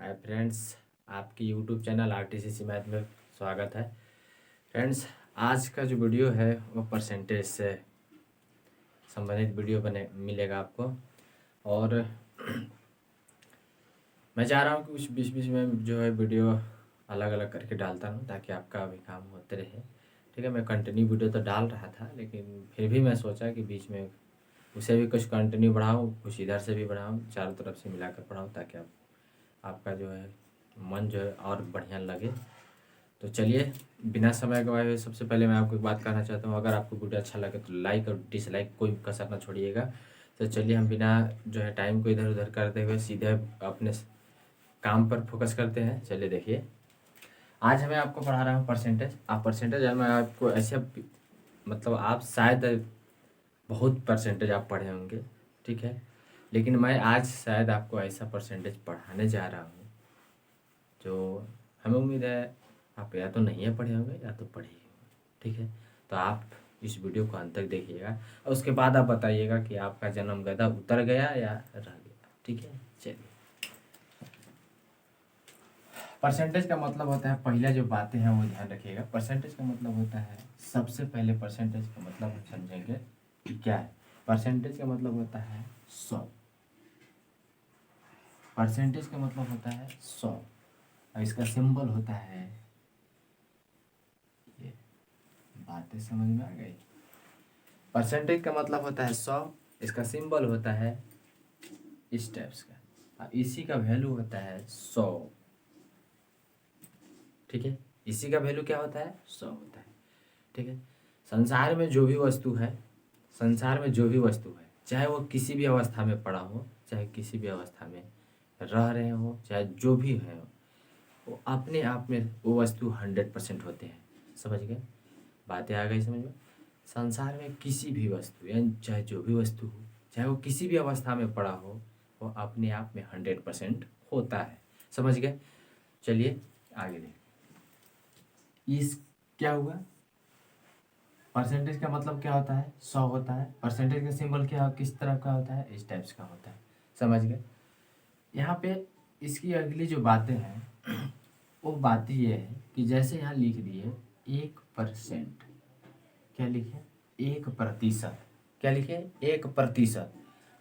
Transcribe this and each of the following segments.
Hi friends, आपकी YouTube channel RTC math में स्वागत है। फ्रेंड्स, आज का जो वीडियो है वो परसेंटेज से संबंधित वीडियो बने मिलेगा आपको। और मैं चाह रहा हूँ कि कुछ बीच बीच में जो है वीडियो अलग अलग करके डालता हूँ ताकि आपका भी काम होते रहे। ठीक है, मैं कंटिन्यू वीडियो तो डाल रहा था, लेकिन फिर भी मैं सोचा कि बीच में उसे भी कुछ कंटिन्यू बढ़ाऊँ, कुछ इधर से भी बढ़ाऊँ, चारों तरफ से मिलाकर पढ़ाऊँ ताकि आपका जो है मन जो है और बढ़िया लगे। तो चलिए, बिना समय गवाए हुए सबसे पहले मैं आपको एक बात कहना चाहता हूँ, अगर आपको वीडियो अच्छा लगे तो लाइक और डिसलाइक कोई कसर ना छोड़िएगा। तो चलिए, हम बिना जो है टाइम को इधर उधर करते हुए सीधे अपने काम पर फोकस करते हैं। चलिए देखिए, आज मैं आपको पढ़ा रहा हूँ परसेंटेज। आप परसेंटेज मैं आपको ऐसे मतलब आप शायद बहुत परसेंटेज आप पढ़े होंगे, ठीक है, लेकिन मैं आज शायद आपको ऐसा परसेंटेज पढ़ाने जा रहा हूँ जो हमें उम्मीद है आप या तो नहीं है पढ़े होंगे या तो पढ़े ही होंगे। ठीक है, तो आप इस वीडियो को अंत तक देखिएगा और उसके बाद आप बताइएगा कि आपका जन्मगदा उतर गया या रह गया। ठीक है, चलिए। परसेंटेज का मतलब होता है, पहले जो बातें हैं वो ध्यान रखिएगा। परसेंटेज का मतलब होता है, सबसे पहले परसेंटेज का मतलब हम समझेंगे कि क्या है। परसेंटेज का मतलब होता है 100। परसेंटेज का मतलब होता है 100 और इसका सिंबल होता है ये। बातें समझ में आ गई। परसेंटेज का मतलब होता है 100, इसका सिंबल होता है इस टाइप्स का, और इसी का वैल्यू होता है 100। ठीक है, इसी का वैल्यू क्या होता है? 100 होता है। ठीक है, संसार में जो भी वस्तु है, संसार में जो भी वस्तु है, चाहे वो किसी भी अवस्था में पड़ा हो, चाहे किसी भी अवस्था में रह रहे हो, चाहे जो भी है, वो अपने आप में वो वस्तु 100% होते हैं। समझ गए? बातें आ गई समझ में? संसार में किसी भी वस्तु, यानी चाहे जो भी वस्तु हो, चाहे वो किसी भी अवस्था में पड़ा हो, वो अपने आप में 100% होता है। समझ गए? चलिए आगे देखिए। इस क्या हुआ? परसेंटेज का मतलब क्या होता है? 100 होता है। परसेंटेज का सिंबल क्या किस तरह का होता है? इस टाइप्स का होता है। समझ गए? यहाँ पे इसकी अगली जो बातें हैं वो बात ये है कि जैसे यहाँ लिख दिए 1%। क्या लिखे? 1%। क्या लिखे? 1%।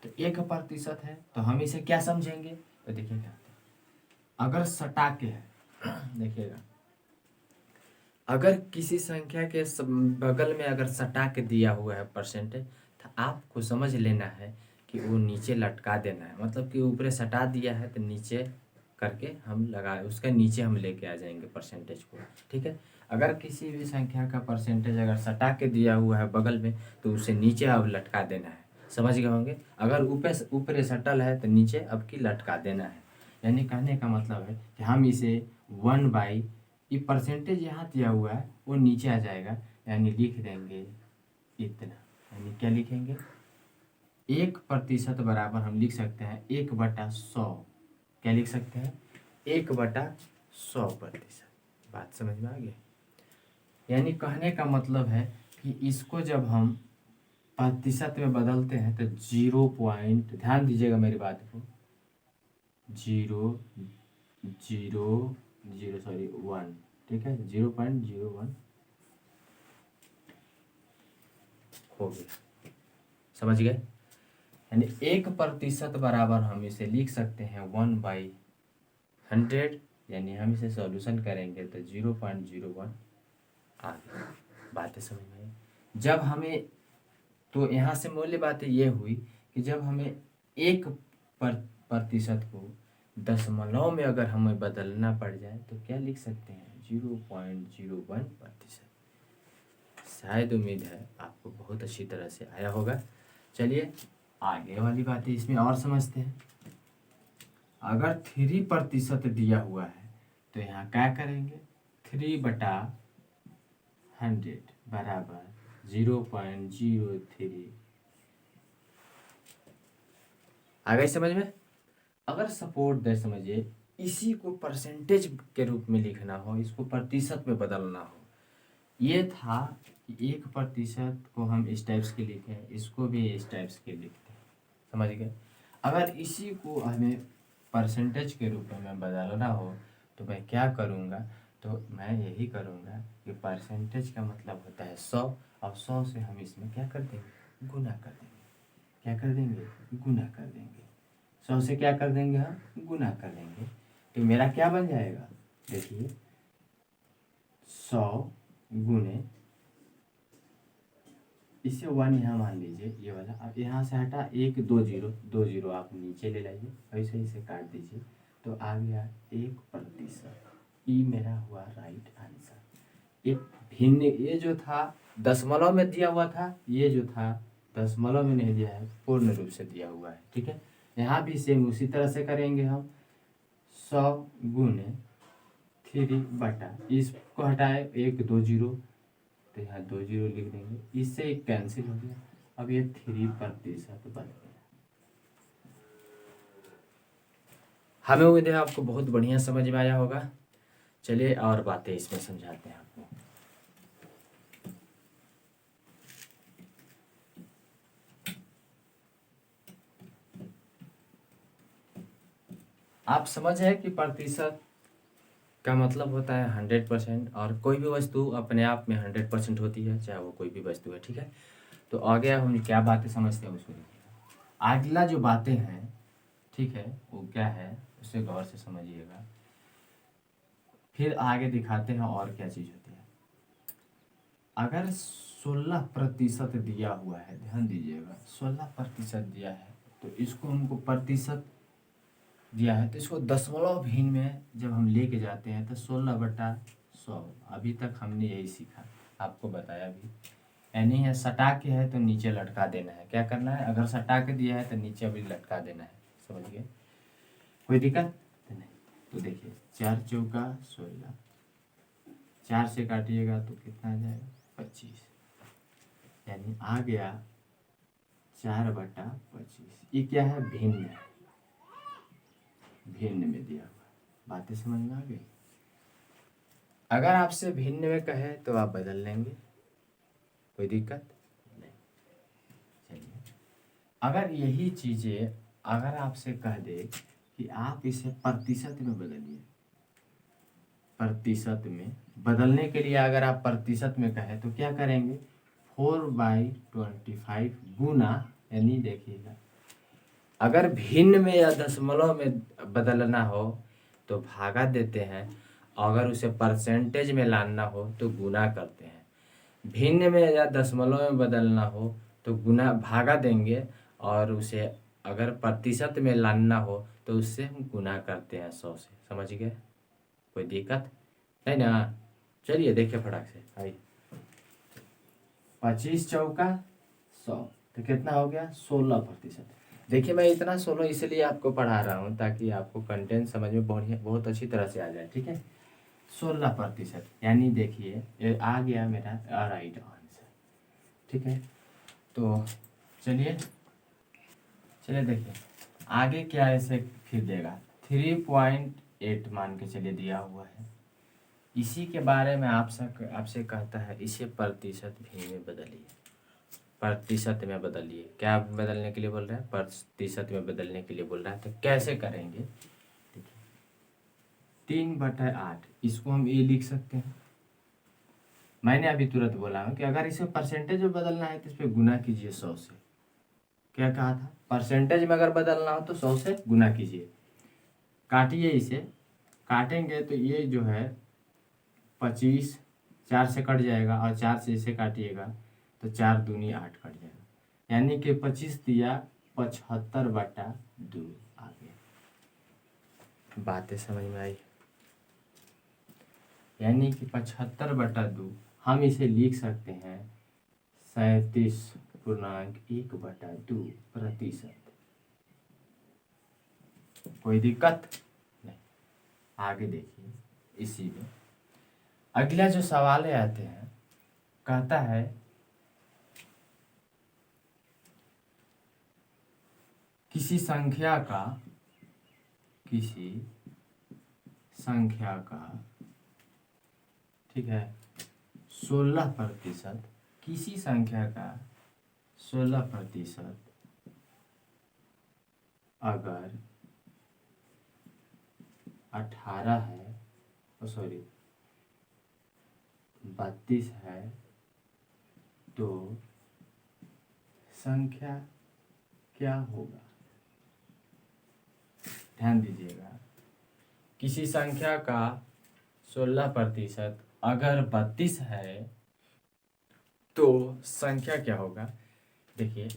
तो 1% है तो हम इसे क्या समझेंगे? तो देखिए क्या होता है, अगर सटा के है देखिएगा, अगर किसी संख्या के बगल में अगर सटा के दिया हुआ है परसेंटेज, तो आपको समझ लेना है कि वो नीचे लटका देना है। मतलब कि ऊपर सटा दिया है तो नीचे करके हम लगा, उसके नीचे हम लेके आ जाएंगे परसेंटेज को। ठीक है, अगर किसी भी संख्या का परसेंटेज अगर सटा के दिया हुआ है बगल में, तो उसे नीचे अब लटका देना है। समझ गए होंगे? अगर ऊपर सटल है तो नीचे अब की लटका देना है। यानी कहने का मतलब है कि हम इसे 1/, ये परसेंटेज यहाँ दिया हुआ है वो नीचे आ जाएगा, यानी लिख देंगे इतना। यानी क्या लिखेंगे? 1% बराबर हम लिख सकते हैं 1/100। क्या लिख सकते हैं? 1/100%। बात समझ में आ गई? यानी कहने का मतलब है कि इसको जब हम प्रतिशत में बदलते हैं तो 0 ध्यान दीजिएगा मेरी बात को, 1। ठीक है, 0.01 हो गया। समझ गए? यानी 1% बराबर हम इसे लिख सकते हैं 1/100। यानी हम इसे सॉल्यूशन करेंगे तो 0.01 आ गया। बातें समझ में आई? जब हमें, तो यहाँ से मूल्य बातें ये हुई कि जब हमें 1% को दशमलव में अगर हमें बदलना पड़ जाए तो क्या लिख सकते हैं? 0.01%। शायद उम्मीद है आपको बहुत अच्छी तरह से आया होगा। चलिए आगे वाली बातें इसमें और समझते हैं। अगर 3% दिया हुआ है तो यहाँ क्या करेंगे? 3/100 बराबर 0.03। आ गई समझ में? अगर सपोर्ट दे, समझिए, इसी को परसेंटेज के रूप में लिखना हो, इसको प्रतिशत में बदलना हो, ये था कि 1% को हम इस टाइप्स के लिखें, इसको भी इस टाइप्स के लिखते हैं। समझ गए? अगर इसी को हमें परसेंटेज के रूप में मैं बदलना हो तो मैं क्या करूँगा, तो मैं यही करूँगा कि परसेंटेज का मतलब होता है 100, और 100 से हम इसमें क्या कर देंगे, गुना कर देंगे। क्या कर देंगे, गुना कर देंगे। 100 से क्या कर देंगे, हम गुना कर देंगे। तो मेरा क्या बन जाएगा, देखिए 100 गुने, इसे 1 यहाँ मान लीजिए, ये वाला। अब यहाँ से हटा 1 2 जीरो, 2 जीरो आप नीचे ले लाइए, ऐसे इसे काट दीजिए, तो आ गया 1%। ई मेरा हुआ राइट आंसर। एक भिन्न, ये जो था दशमलव में दिया हुआ था, ये जो था दशमलव में नहीं दिया है, पूर्ण रूप से दिया हुआ है। ठीक है, यहाँ भी सेम उसी तरह से करेंगे हम। 100 गुने 3 बटा, इसको हटाए 1 2 जीरो, तो यहाँ 2 जीरो लिख देंगे, इससे एक कैंसिल हो गया। अब ये 3% बन गया। हमें उम्मीद है आपको बहुत बढ़िया समझ में आया होगा। चलिए और बातें इसमें समझाते हैं आपको। आप समझ है कि प्रतिशत का मतलब होता है 100%, और कोई भी वस्तु अपने आप में 100% होती है, चाहे वो कोई भी वस्तु है। ठीक है, तो आगे हम क्या बातें समझते हैं उसको देखिएगा। अगला जो बातें हैं, ठीक है, वो क्या है उसे गौर से समझिएगा, फिर आगे दिखाते हैं और क्या चीज़ होती है। अगर 16% दिया हुआ है, ध्यान दीजिएगा, 16% दिया है, तो इसको हमको प्रतिशत दिया है, तो इसको दशमलव भिन्न में जब हम लेके जाते हैं तो 16/100। अभी तक हमने यही सीखा, आपको बताया भी। यानी है सटा के है तो नीचे लटका देना है, क्या करना है, अगर सटा के दिया है तो नीचे भी लटका देना है। समझ गए, कोई दिक्कत नहीं। तो देखिए 4 चौका 16, 4 से काटिएगा तो कितना आ जाएगा, 25, यानी आ गया 4/25। ये क्या है, भिन्न है, भिन्न में दिया हुआ। बातें समझ में आ गई। अगर आपसे भिन्न में कहे तो आप बदल लेंगे, कोई दिक्कत नहीं। चलिए, अगर यही चीजें अगर आपसे कह दे कि आप इसे प्रतिशत में बदलिए, प्रतिशत में बदलने के लिए अगर आप प्रतिशत में कहें तो क्या करेंगे, 4/25 गुना, यानी देखिएगा अगर भिन्न में या दशमलव में बदलना हो तो भागा देते हैं, अगर उसे परसेंटेज में लाना हो तो गुना करते हैं। भिन्न में या दशमलव में बदलना हो तो गुना भागा देंगे, और उसे अगर प्रतिशत में लाना हो तो उससे हम गुना करते हैं 100 से। समझ गए, कोई दिक्कत नहीं ना। चलिए देखिए फटाक से, आइए। 25 चौका 100, तो कितना हो गया, 16%। देखिए मैं इतना 16 इसलिए आपको पढ़ा रहा हूँ ताकि आपको कंटेंट समझ में बहुत अच्छी तरह से आ जाए। ठीक है, 16%, यानी देखिए ये आ गया मेरा राइट आंसर। ठीक है, तो चलिए देखिए आगे क्या ऐसे फिर देगा। 3.8 मान के चलिए दिया हुआ है, इसी के बारे में आपसे कहता है इसे प्रतिशत भी में बदलिए, प्रतिशत में बदलिए। क्या बदलने के लिए बोल रहा है, प्रतिशत में बदलने के लिए बोल रहा है। तो कैसे करेंगे, देखिए 3/8, इसको हम ए लिख सकते हैं। मैंने अभी तुरंत बोला हूँ कि अगर इसे परसेंटेज में बदलना है तो इस पर गुना कीजिए 100 से। क्या कहा था, परसेंटेज में अगर बदलना हो तो 100 से गुना कीजिए। काटिए, इसे काटेंगे तो ये जो है 25 4 से कट जाएगा, और 4 से इसे काटिएगा तो 4 दूनी 8 कट जाएगा, यानी कि 25 दिया 75/2 आ गया। बातें समझ में आई, यानी कि 75/2 हम इसे लिख सकते हैं 37.1/2%। कोई दिक्कत नहीं। आगे देखिए, इसी में अगला जो सवाल आते हैं, कहता है किसी संख्या का ठीक है 16%, किसी संख्या का 16% अगर 18 है, सॉरी 32 है, तो संख्या क्या होगा? ध्यान दीजिएगा, किसी संख्या का 16% अगर 32 है तो संख्या क्या होगा? देखिए,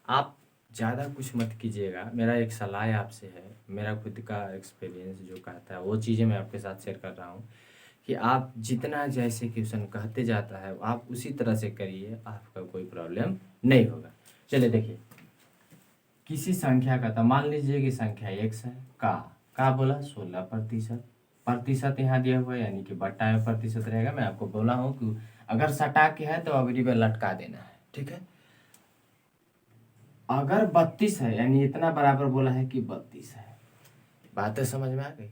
आप ज़्यादा कुछ मत कीजिएगा, मेरा एक सलाह आपसे है, मेरा खुद का एक्सपीरियंस जो कहता है वो चीज़ें मैं आपके साथ शेयर कर रहा हूँ कि आप जितना जैसे क्वेश्चन कहते जाता है आप उसी तरह से करिए, आपका कोई प्रॉब्लम नहीं होगा। चलिए देखिए, किसी संख्या का, तो मान लीजिए कि संख्या x है, का बोला 16%, प्रतिशत यहाँ दिया हुआ है यानी कि बट्टा में प्रतिशत रहेगा। मैं आपको बोला हूँ कि अगर सटा के है तो अवधि पे लटका देना है, ठीक है। अगर 32 है यानी इतना बराबर बोला है कि 32 है, बातें समझ में आ गई।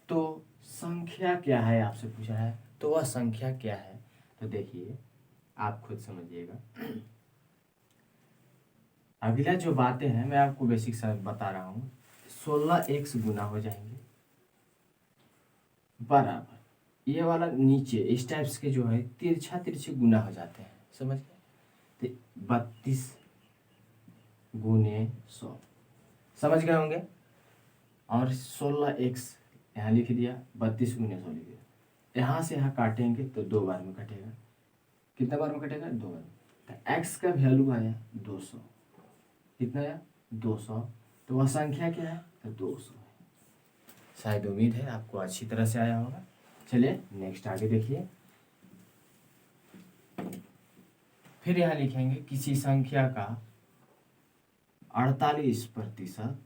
तो संख्या क्या है आपसे पूछा है, तो वह संख्या क्या है? तो देखिए, आप खुद समझिएगा। अगला जो बातें हैं मैं आपको बेसिक सा बता रहा हूँ। 16x गुना हो जाएंगे बराबर, ये वाला नीचे इस टाइप्स के जो है तिरछा तिरछे गुना हो जाते हैं, समझ गए? तो 32 गुने 100 समझ गए होंगे। और 16x यहाँ लिख दिया, 32 गुने 100 लिख दिया। यहाँ से यहाँ काटेंगे तो 2 बार में कटेगा। कितना बार में कटेगा? 2 बार में। तो x का वैल्यू आया 200। कितना आया? 200। तो वह संख्या क्या है? तो 200 है। शायद उम्मीद है आपको अच्छी तरह से आया होगा। चलिए नेक्स्ट आगे देखिए। फिर यहाँ लिखेंगे किसी संख्या का 48%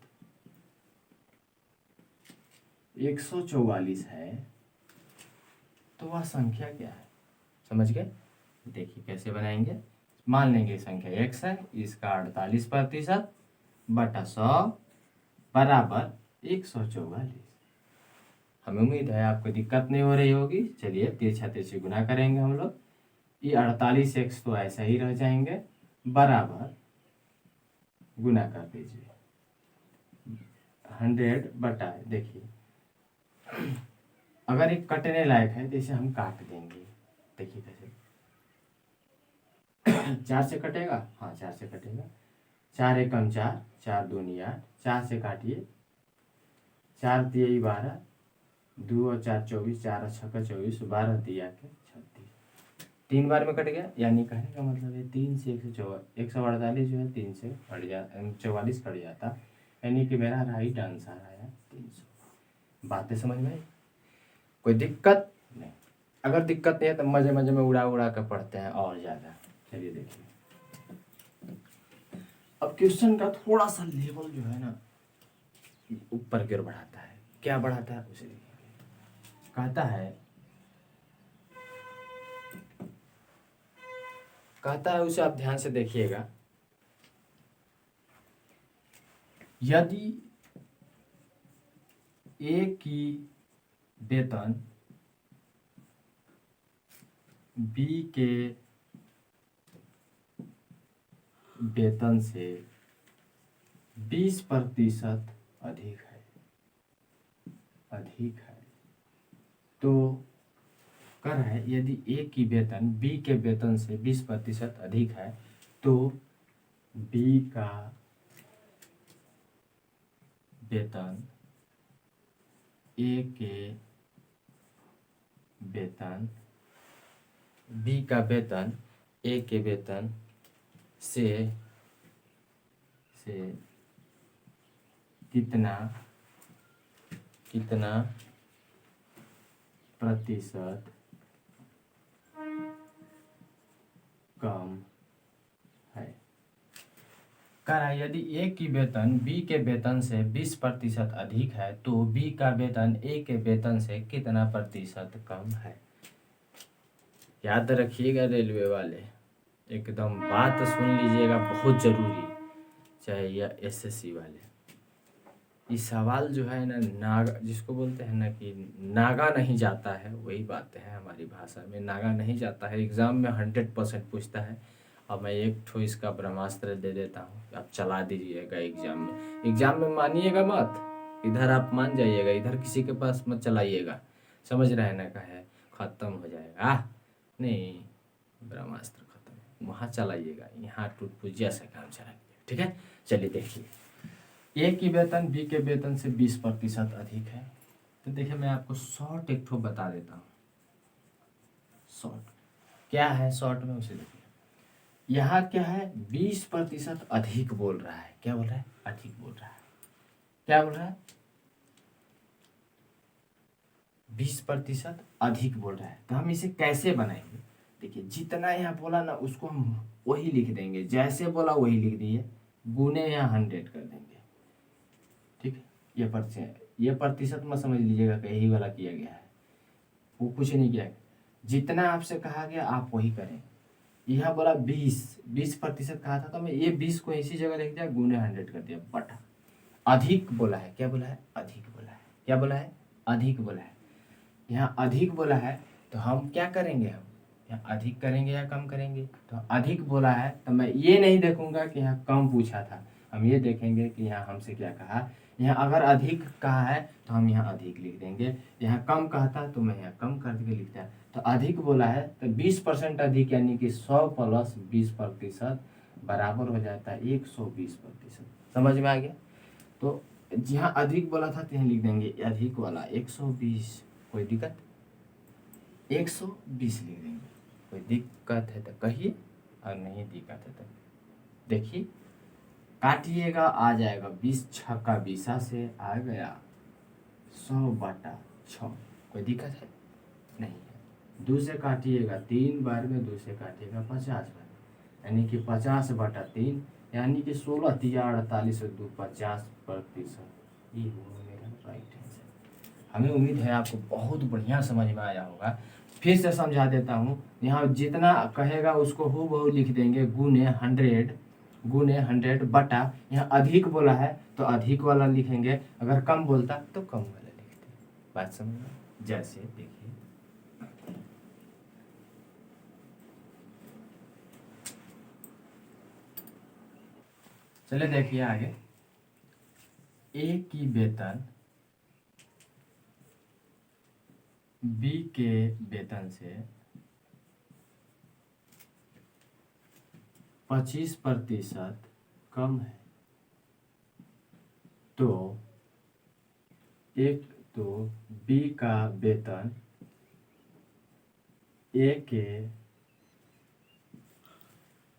144 है, तो वह संख्या क्या है? समझ गए? देखिए कैसे बनाएंगे। मान लेंगे संख्या x है, इसका 48% बटा 100 बराबर 144। हमें उम्मीद है आपको दिक्कत नहीं हो रही होगी। चलिए तिरछा तिरछी गुना करेंगे हम लोग। ये 48x तो ऐसा ही रह जाएंगे, बराबर गुना कर दीजिए 100 बटा, देखिए अगर एक कटने लायक है तो इसे हम काट देंगे। देखिए कैसे 4 से कटेगा, हाँ 4 से कटेगा। 4 एकम 4, 4 दूनी 8, 4 से काटिए, 4 तिया 12, 2 और 4 24, 4 और 6 24, 12 तिया के 36। 3 बार में कट गया, यानी कहने का मतलब है 3 से 148 जो है 3 से 44 कट जाता, यानी कि मेरा राइट आंसर आया 300। बातें समझ में आई? कोई दिक्कत नहीं। अगर दिक्कत नहीं है तो मजे मजे में उड़ा उड़ा कर पढ़ते हैं और ज़्यादा। चलिए देखिए, अब क्वेश्चन का थोड़ा सा लेवल जो है ना ऊपर की ओर बढ़ाता है। क्या बढ़ाता है उसे देखिए। कहता है उसे आप ध्यान से देखिएगा। यदि ए की वेतन बी के वेतन से 20% अधिक है, तो कर है यदि ए की वेतन बी के वेतन से 20% अधिक है तो बी का वेतन ए के वेतन, बी का वेतन ए के वेतन से कितना प्रतिशत कम है। कहा यदि ए की वेतन बी के वेतन से 20% अधिक है तो बी का वेतन ए के वेतन से कितना प्रतिशत कम है। याद रखिएगा रेलवे वाले, एकदम बात सुन लीजिएगा, बहुत जरूरी, चाहे या एसएससी वाले। इस सवाल जो है ना नागा जिसको बोलते हैं ना कि नागा नहीं जाता है, वही बात है हमारी भाषा में, नागा नहीं जाता है। एग्ज़ाम में 100% पूछता है। और मैं एक ठो इसका ब्रह्मास्त्र दे देता हूँ, आप चला दीजिएगा एग्ज़ाम में। मानिएगा मत, इधर आप मान जाइएगा, इधर किसी के पास मत चलाइएगा, समझ रहे हैं ना, का है खत्म हो जाएगा। नहीं, ब्रह्मास्त्र खत्म, वहाँ चलाइएगा, यहाँ टूट पुजिया से काम चलाइए। ठीक है, चलिए देखिए, ए की वेतन बी के वेतन से 20% अधिक है। तो देखिए मैं आपको शॉर्ट एक ठो बता देता हूँ। शॉर्ट क्या है, शॉर्ट में उसे देखिए, यहाँ क्या है, 20% अधिक बोल रहा है। क्या बोल रहा है, अधिक बोल रहा है। क्या बोल रहा है, 20% अधिक बोल रहा है। तो हम इसे कैसे बनाएंगे, देखिए जितना यहाँ बोला ना उसको हम वही लिख देंगे, जैसे बोला वही लिख दिए, गुने यहाँ 100 कर देंगे। ठीक है, ये प्रतिशत मत समझ लीजिएगा कि यही वाला किया गया है, वो कुछ नहीं किया गया। जितना आपसे कहा गया आप वही करें। यहाँ बोला 20% कहा था, तो मैं ये 20 को इसी जगह लिख दिया, गुने 100 कर दिया, बटा अधिक बोला है। क्या बोला है, अधिक बोला है। क्या बोला है, अधिक बोला है। यहाँ अधिक बोला है तो हम क्या करेंगे, हम यहाँ अधिक करेंगे या कम करेंगे। तो अधिक बोला है तो मैं ये नहीं देखूंगा कि यहाँ कम पूछा था, हम ये देखेंगे कि यहाँ हमसे क्या कहा। यहाँ अगर अधिक कहा है तो हम यहाँ अधिक लिख देंगे, यहाँ कम कहता तो मैं यहाँ कम करके लिखता। तो अधिक बोला है तो 20% अधिक, यानी कि 100 प्लस 20% बराबर हो जाता है 120%। समझ में आ गया। तो जहाँ अधिक बोला था यहाँ लिख देंगे अधिक वाला 120, कोई दिक्कत, 120 लिख देंगे। कोई दिक्कत है तो कहिए, और नहीं दिक्कत है तो देखिए काटिएगा, आ जाएगा 20 छक्का 20 से आ गया 100/6। कोई दिक्कत है नहीं है। 2 से काटिएगा 3 बार में, 2 से काटिएगा 50 बार, यानी कि 50/3, यानी कि 16 तिया 48 और 2 50%। ये होगा मेरा राइट आंसर। हमें उम्मीद है आपको बहुत बढ़िया समझ में आया होगा। फिर से समझा देता हूँ, यहाँ जितना कहेगा उसको हूबहू लिख देंगे, गुने 100 बटा, यहाँ अधिक बोला है तो अधिक वाला लिखेंगे, अगर कम बोलता तो कम वाला लिखते। बात समझ में, जैसे देखिए चलिए देखिए आगे, ए की वेतन बी के वेतन से 25% कम है। तो बी का वेतन ए के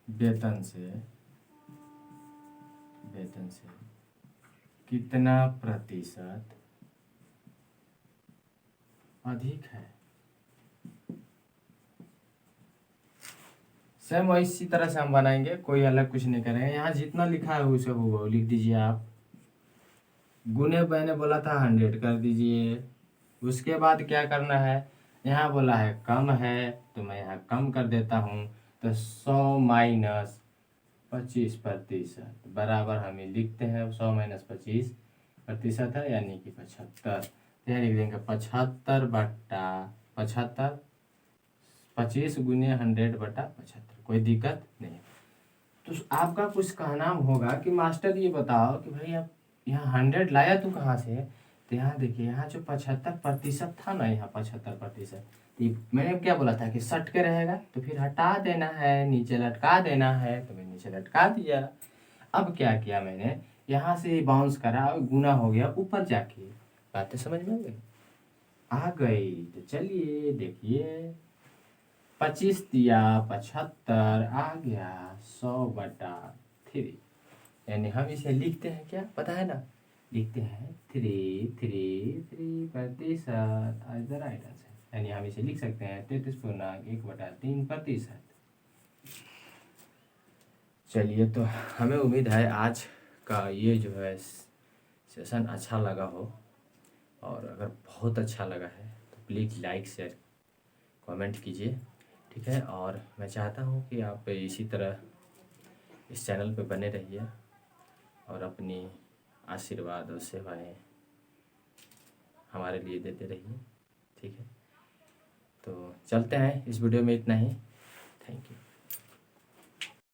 वेतन से कितना प्रतिशत अधिक है। सेम इसी तरह से हम बनाएंगे, कोई अलग कुछ नहीं करेंगे। यहाँ जितना लिखा है उसे वो लिख दीजिए आप। गुने मैंने बोला था 100 कर दीजिए। उसके बाद क्या करना है, यहाँ बोला है कम है तो मैं यहाँ कम कर देता हूँ। तो 100 माइनस 25% बराबर हमें लिखते हैं 100 माइनस 25% है, यानी कि 75। यहाँ लिख देंगे 75/75, 25 गुने 100/75। कोई दिक्कत नहीं। तो आपका कुछ कहना होगा कि मास्टर ये बताओ कि भाई आप यहाँ 100 लाया तू कहाँ से। तो यहाँ देखिए, यहाँ जो 75% था ना, यहाँ 75%, मैंने क्या बोला था कि सट के रहेगा तो फिर हटा देना है, नीचे लटका देना है, तो मैंने नीचे लटका दिया। अब क्या किया मैंने, यहाँ से बाउंस करा और गुना हो गया ऊपर जाके। बातें समझ में आ गई। तो चलिए देखिए, 25 दिया 75 आ गया 100/3, यानी हम इसे लिखते हैं क्या पता है ना, लिखते हैं 3 आज द राइट आंसर। यानी हम इसे लिख सकते हैं 33.1/3%। चलिए, तो हमें उम्मीद है आज का ये जो है सेशन अच्छा लगा हो, और अगर बहुत अच्छा लगा है तो प्लीज़ लाइक शेयर कमेंट कीजिए। ठीक है, और मैं चाहता हूँ कि आप इसी तरह इस चैनल पे बने रहिए और अपनी आशीर्वाद और सेवाएं हमारे लिए देते रहिए। ठीक है, तो चलते हैं, इस वीडियो में इतना ही। Thank you.